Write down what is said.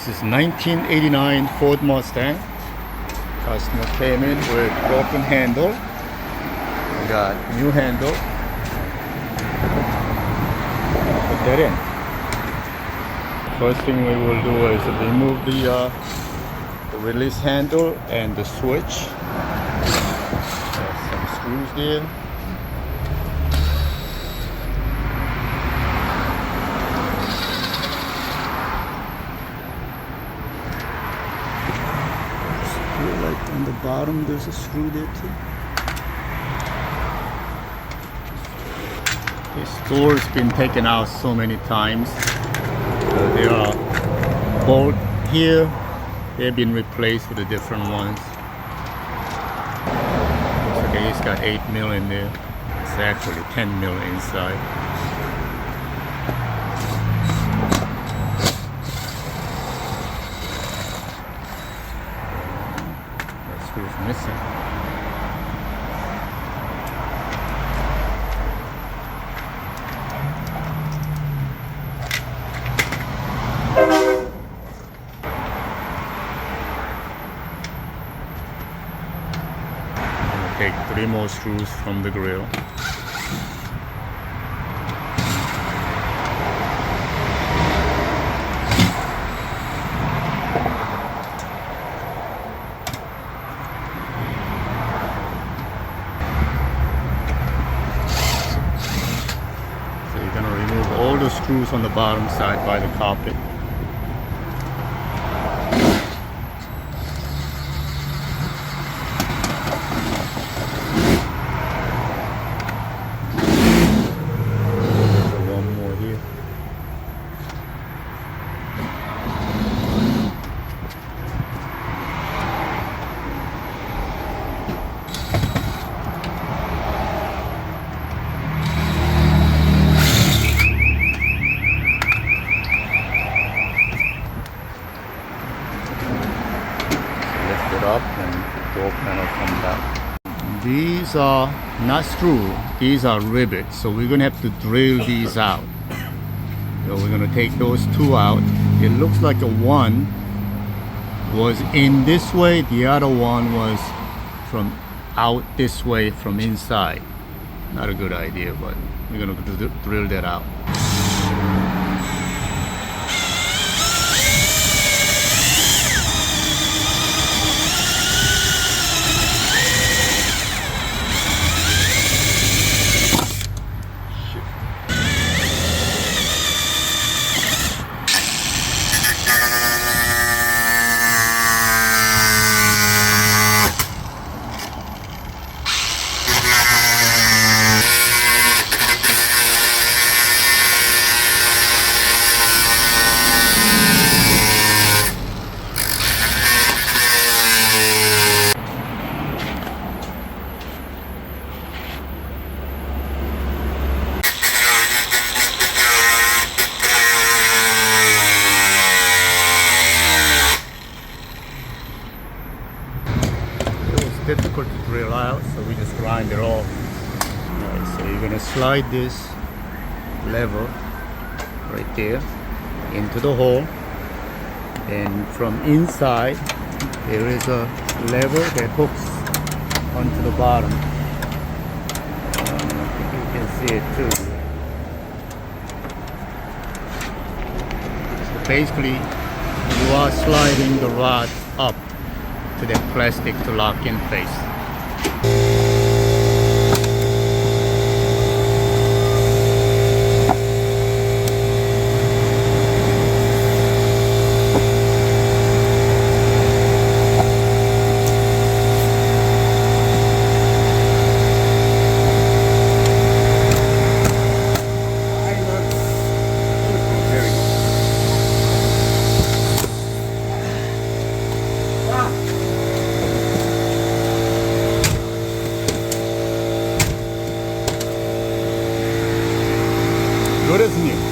is 1989 Ford Mustang. Customer came in with broken handle. We got new handle. Put that in. First thing we will do is remove the release handle and the switch. There's some screws there. Like on the bottom, there's a screw there too. This door's been taken out so many times. There are bolts here. They've been replaced with the different ones. Looks like it's got 8 mil in there. It's actually 10 mil inside. Screws missing. I'll take 3 more screws from the grill. Remove all the screws on the bottom side by the carpet. One more here. Up and the door panel comes out. These are not screws, these are rivets, so we're gonna have to drill these out. So we're gonna take those 2 out. It looks like a one was in this way, the other one was from out this way from inside. Not a good idea, but we're gonna drill that out. Difficult to drill out, so we just grind it off. Alright, so you're gonna slide this lever right there into the hole, and from inside there is a lever that hooks onto the bottom. I think you can see it too. So basically you are sliding the rod up to the plastic to lock in place. Good as new.